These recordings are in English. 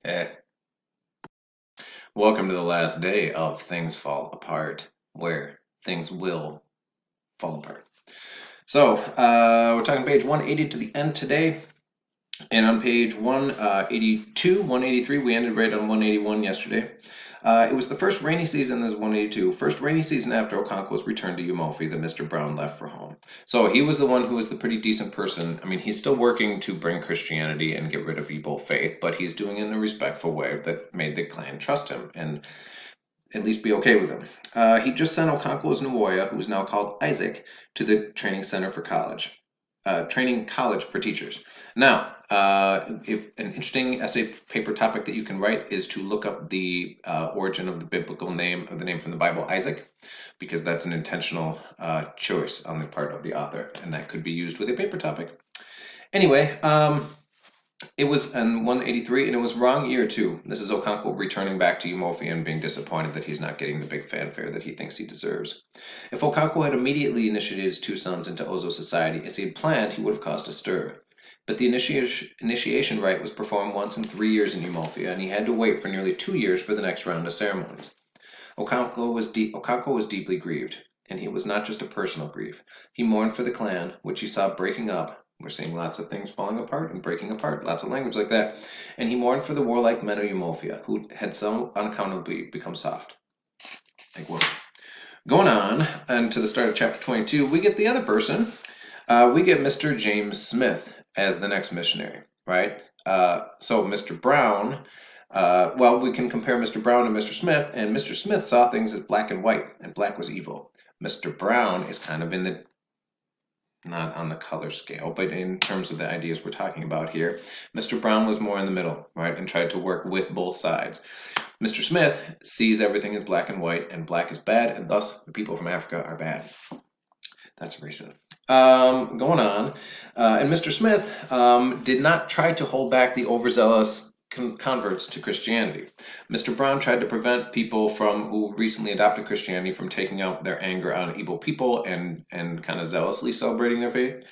Eh. Welcome to the last day of Things Fall Apart, where things will fall apart. So, we're talking page 180 to the end today. And on page 182, 183, we ended right on 181 yesterday. It was the first rainy season, this is 182, first rainy season after Okonkwo's return to Umofi that Mr. Brown left for home. So he was the one who was the pretty decent person. I mean, he's still working to bring Christianity and get rid of evil faith, but he's doing it in a respectful way that made the clan trust him and at least be okay with him. He just sent Okonkwo's Nuoya, who is now called Isaac, to the training center for college. Training college for teachers. Now, if an interesting essay paper topic that you can write is to look up the origin of the biblical name of the name from the Bible, Isaac, because that's an intentional choice on the part of the author, and that could be used with a paper topic. Anyway, it was in 183, and it was wrong year too. This is Okonkwo returning back to Umofi and being disappointed that he's not getting the big fanfare that he thinks he deserves. If Okonkwo had immediately initiated his two sons into Ozo society as he had planned, he would have caused a stir. But the initiation rite was performed once in 3 years in Umofia, and he had to wait for nearly 2 years for the next round of ceremonies. Okonkwo was deeply grieved, and it was not just a personal grief. He mourned for the clan, which he saw breaking up. We're seeing lots of things falling apart and breaking apart, lots of language like that. And he mourned for the warlike men of Umofia, who had so unaccountably become soft. Like what? Going on, and to the start of chapter 22, we get the other person. We get Mr. James Smith as the next missionary, right? So Mr. Brown, we can compare Mr. Brown to Mr. Smith, and Mr. Smith saw things as black and white, and black was evil. Mr. Brown is kind of in the, not on the color scale, but in terms of the ideas we're talking about here, Mr. Brown was more in the middle, right, and tried to work with both sides. Mr. Smith sees everything as black and white, and black is bad, and thus the people from Africa are bad. That's recent. Going on, and Mr. Smith did not try to hold back the overzealous converts to Christianity. Mr. Brown tried to prevent people who recently adopted Christianity from taking out their anger on evil people and kind of zealously celebrating their faith.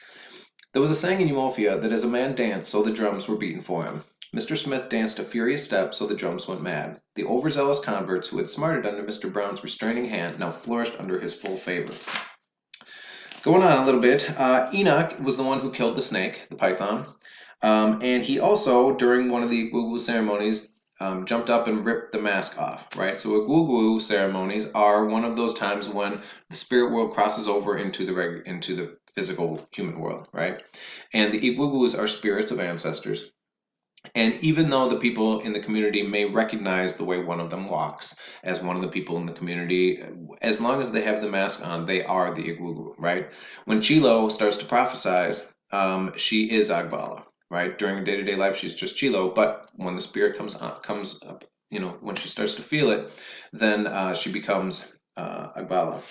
There was a saying in Umofia that as a man danced, so the drums were beaten for him. Mr. Smith danced a furious step, so the drums went mad. The overzealous converts who had smarted under Mr. Brown's restraining hand now flourished under his full favor. Going on a little bit, Enoch was the one who killed the snake, the python, and he also, during one of the Igwugwu ceremonies, jumped up and ripped the mask off, right? So Igwugwu ceremonies are one of those times when the spirit world crosses over into the physical human world, right? And the Igwugwus are spirits of ancestors. And even though the people in the community may recognize the way one of them walks as one of the people in the community, as long as they have the mask on, they are the Igwugwu, right? When Chilo starts to prophesize, she is Agbala, right? During day-to-day life, she's just Chilo, but when the spirit comes up, when she starts to feel it, then she becomes Agbala.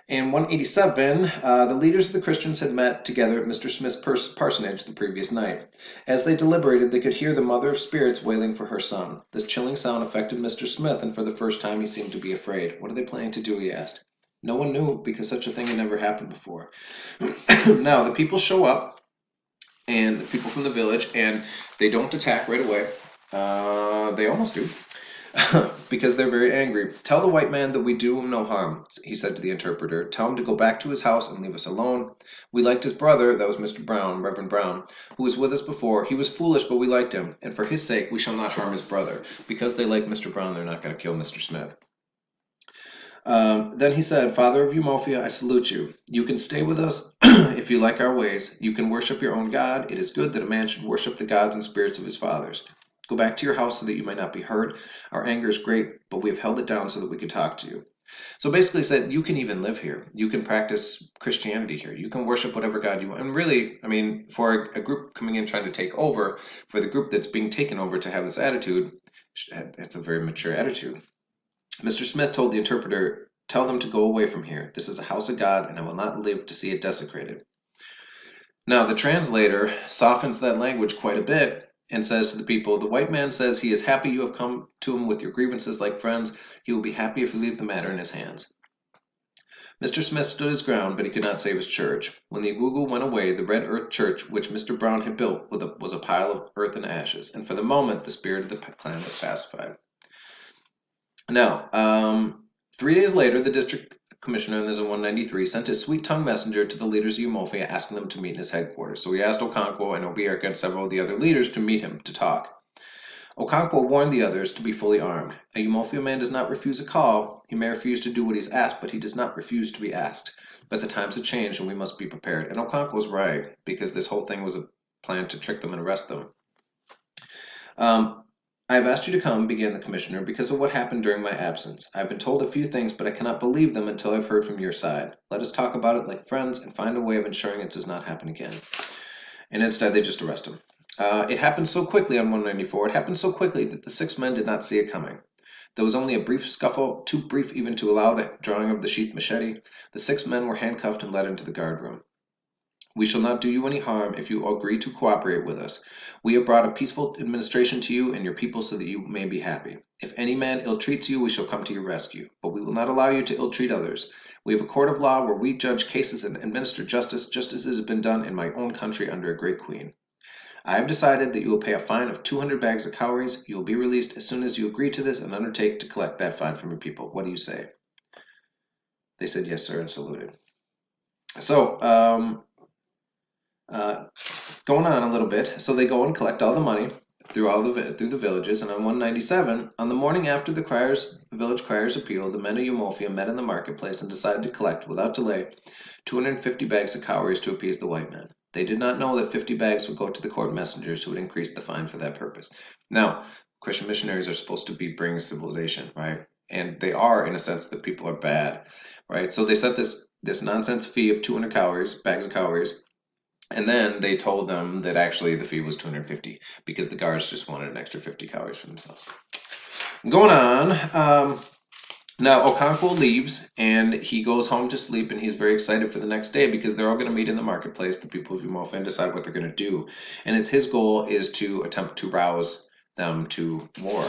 In 187, the leaders of the Christians had met together at Mr. Smith's parsonage the previous night. As they deliberated, they could hear the mother of spirits wailing for her son. This chilling sound affected Mr. Smith, and for the first time he seemed to be afraid. What are they planning to do, he asked. No one knew, because such a thing had never happened before. Now, the people show up, and the people from the village, and they don't attack right away. They almost do. Because they're very angry. Tell the white man that we do him no harm, he said to the interpreter. Tell him to go back to his house and leave us alone. We liked his brother, that was Mr. Brown, Reverend Brown, who was with us before. He was foolish, but we liked him, and for his sake we shall not harm his brother. Because they like Mr. Brown, they're not going to kill Mr. Smith. Then he said, Father of Umofia, I salute you. You can stay with us if you like our ways. You can worship your own God. It is good that a man should worship the gods and spirits of his fathers. Go back to your house so that you might not be hurt. Our anger is great, but we have held it down so that we could talk to you. So basically said, you can even live here. You can practice Christianity here. You can worship whatever God you want. And really, I mean, for a group coming in trying to take over, for the group that's being taken over to have this attitude, it's a very mature attitude. Mr. Smith told the interpreter, tell them to go away from here. This is a house of God, and I will not live to see it desecrated. Now, the translator softens that language quite a bit and says to the people, the white man says he is happy you have come to him with your grievances like friends. He will be happy if you leave the matter in his hands. Mr. Smith stood his ground, but he could not save his church. When the Agugu went away, the red earth church which Mr. Brown had built was a pile of earth and ashes, and for the moment the spirit of the clan was pacified. Now, 3 days later, the district commissioner, and this is 193, sent his sweet-tongued messenger to the leaders of Umofia asking them to meet in his headquarters. So he asked Okonkwo and Obieka and several of the other leaders to meet him to talk. Okonkwo warned the others to be fully armed. A Umofia man does not refuse a call. He may refuse to do what he's asked, but he does not refuse to be asked. But the times have changed, and we must be prepared. And Okonkwo was right, because this whole thing was a plan to trick them and arrest them. I have asked you to come, began the commissioner, because of what happened during my absence. I have been told a few things, but I cannot believe them until I've heard from your side. Let us talk about it like friends and find a way of ensuring it does not happen again. And instead, they just arrest him. It happened so quickly on 194. It happened so quickly that the 6 men did not see it coming. There was only a brief scuffle, too brief even to allow the drawing of the sheathed machete. The 6 men were handcuffed and led into the guard room. We shall not do you any harm if you agree to cooperate with us. We have brought a peaceful administration to you and your people so that you may be happy. If any man ill-treats you, we shall come to your rescue, but we will not allow you to ill-treat others. We have a court of law where we judge cases and administer justice just as it has been done in my own country under a great queen. I have decided that you will pay a fine of 200 bags of cowries. You will be released as soon as you agree to this and undertake to collect that fine from your people. What do you say? They said yes, sir, and saluted. So, going on a little bit, so they go and collect all the money through the villages, and on 197, on the morning after the village crier's appeal, the men of Umofia met in the marketplace and decided to collect, without delay, 250 bags of cowries to appease the white men. They did not know that 50 bags would go to the court messengers who would increase the fine for that purpose. Now, Christian missionaries are supposed to be bringing civilization, right? And they are, in a sense, that people are bad, right? So they set this nonsense fee of 200 bags of cowries, and then they told them that actually the fee was 250 because the guards just wanted an extra 50 cowries for themselves. Going on, now Okonkwo leaves and he goes home to sleep, and he's very excited for the next day because they're all going to meet in the marketplace, the people of Umofia, and decide what they're going to do. And it's his goal is to attempt to rouse them to war.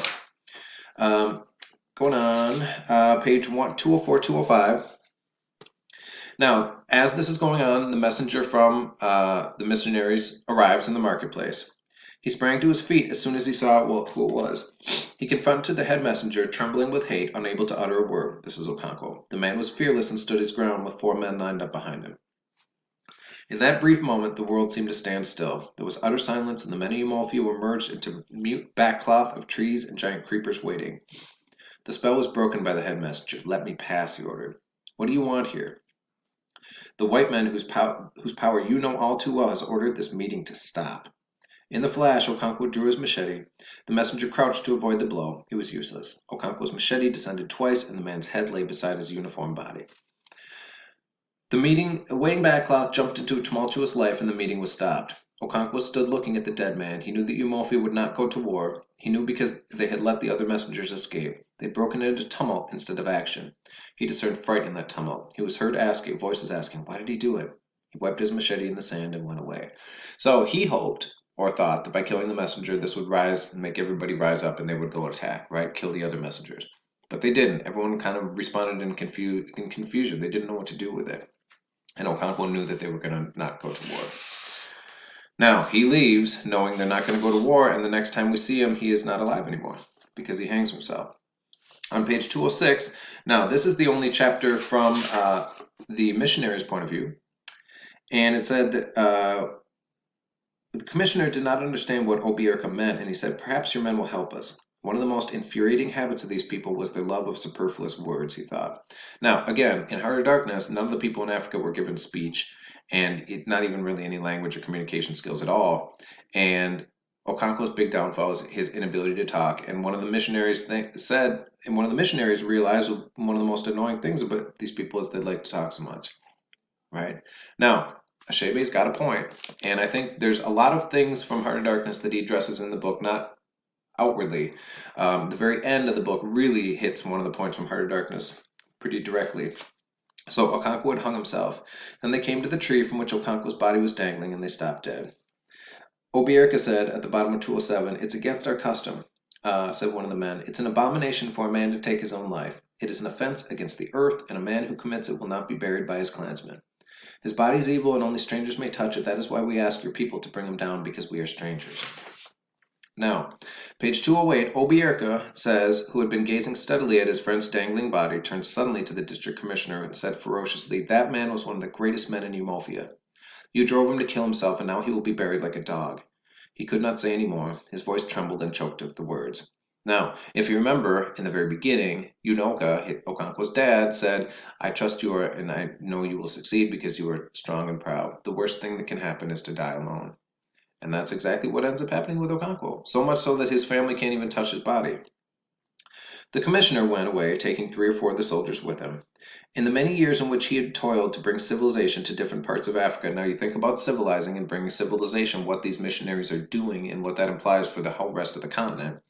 Going on, page 204, 205. Now, as this is going on, the messenger from the missionaries arrives in the marketplace. He sprang to his feet as soon as he saw who it was. He confronted the head messenger, trembling with hate, unable to utter a word. This is Okonkwo. The man was fearless and stood his ground with 4 men lined up behind him. In that brief moment, the world seemed to stand still. There was utter silence, and the men of Umofia were merged into mute backcloth of trees and giant creepers waiting. The spell was broken by the head messenger. Let me pass, he ordered. What do you want here? The white man whose power you know all too well has ordered this meeting to stop. In the flash, Okonkwo drew his machete. The messenger crouched to avoid the blow. It was useless. Okonkwo's machete descended twice, and the man's head lay beside his uniform body. The waiting backcloth jumped into a tumultuous life, and the meeting was stopped. Okonkwo stood looking at the dead man. He knew that Umofia would not go to war. He knew because they had let the other messengers escape. They had broken into tumult instead of action. He discerned fright in that tumult. He was heard voices asking, why did he do it? He wiped his machete in the sand and went away. So he hoped or thought that by killing the messenger, this would make everybody rise up and they would go attack, right? Kill the other messengers. But they didn't. Everyone kind of responded in confusion. They didn't know what to do with it. And Okonkwo knew that they were going to not go to war. Now, he leaves knowing they're not going to go to war, and the next time we see him, he is not alive anymore because he hangs himself. On page 206, now this is the only chapter from the missionary's point of view, and it said that the commissioner did not understand what Obieka meant, and he said, perhaps your men will help us. One of the most infuriating habits of these people was their love of superfluous words, he thought. Now, again, in Heart of Darkness, none of the people in Africa were given speech, and not even really any language or communication skills at all. And Okonkwo's big downfall is his inability to talk. And one of the missionaries realized one of the most annoying things about these people is they like to talk so much, right? Now, Achebe's got a point, and I think there's a lot of things from Heart of Darkness that he addresses in the book, not outwardly. The very end of the book really hits one of the points from Heart of Darkness pretty directly. So Okonkwo had hung himself. Then they came to the tree from which Okonkwo's body was dangling, and they stopped dead. Obieka said at the bottom of 207, it's against our custom, said one of the men. It's an abomination for a man to take his own life. It is an offense against the earth, and a man who commits it will not be buried by his clansmen. His body is evil, and only strangers may touch it. That is why we ask your people to bring him down, because we are strangers. Now, page 208, Obierka says, who had been gazing steadily at his friend's dangling body, turned suddenly to the district commissioner and said ferociously, "That man was one of the greatest men in Eumolphia. You drove him to kill himself, and now he will be buried like a dog." He could not say any more. His voice trembled and choked at the words. Now, if you remember, in the very beginning, Unoka, Okonkwo's dad, said, "I trust you and I know you will succeed because you are strong and proud. The worst thing that can happen is to die alone." And that's exactly what ends up happening with Okonkwo, so much so that his family can't even touch his body. The commissioner went away, taking 3 or 4 of the soldiers with him. In the many years in which he had toiled to bring civilization to different parts of Africa, now you think about civilizing and bringing civilization, what these missionaries are doing and what that implies for the whole rest of the continent,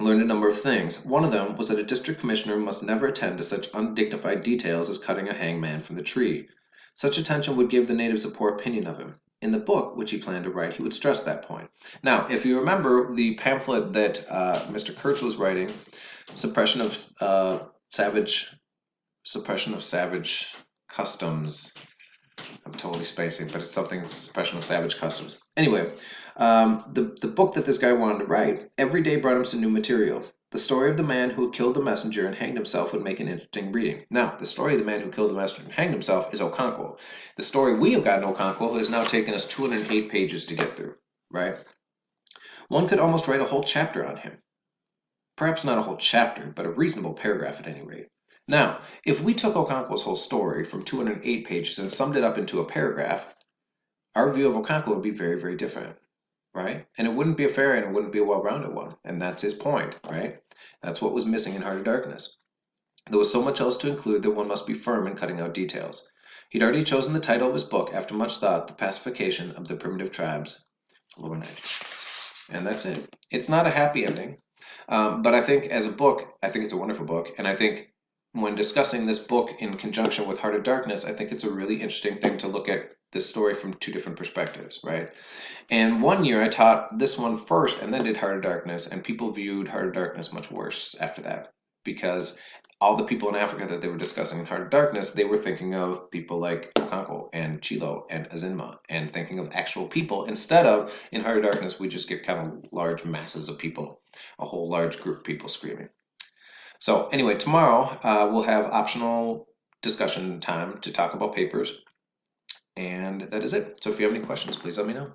learned a number of things. One of them was that a district commissioner must never attend to such undignified details as cutting a hangman from the tree. Such attention would give the natives a poor opinion of him. In the book, which he planned to write, he would stress that point. Now, if you remember the pamphlet that Mr. Kurtz was writing, suppression of savage customs. I'm totally spacing, but it's something suppression of savage customs. Anyway, the book that this guy wanted to write every day brought him some new material. The story of the man who killed the messenger and hanged himself would make an interesting reading. Now, the story of the man who killed the messenger and hanged himself is Okonkwo. The story we have gotten Okonkwo has now taken us 208 pages to get through, right? One could almost write a whole chapter on him. Perhaps not a whole chapter, but a reasonable paragraph at any rate. Now, if we took Okonkwo's whole story from 208 pages and summed it up into a paragraph, our view of Okonkwo would be very, very different, right? And it wouldn't be a fair and it wouldn't be a well-rounded one. And that's his point, right? That's what was missing in Heart of Darkness. There was so much else to include that one must be firm in cutting out details. He'd already chosen the title of his book after much thought, The Pacification of the Primitive Tribes, Lower Niger. And that's it. It's not a happy ending, but I think as a book, I think it's a wonderful book. And I think when discussing this book in conjunction with Heart of Darkness, I think it's a really interesting thing to look at this story from 2 different perspectives, right? And one year I taught this one first and then did Heart of Darkness, and people viewed Heart of Darkness much worse after that, because all the people in Africa that they were discussing in Heart of Darkness, they were thinking of people like Okonkwo and Chilo and Azinma and thinking of actual people, instead of, in Heart of Darkness, we just get kind of large masses of people, a whole large group of people screaming. So anyway, tomorrow we'll have optional discussion time to talk about papers, and that is it. So if you have any questions, please let me know.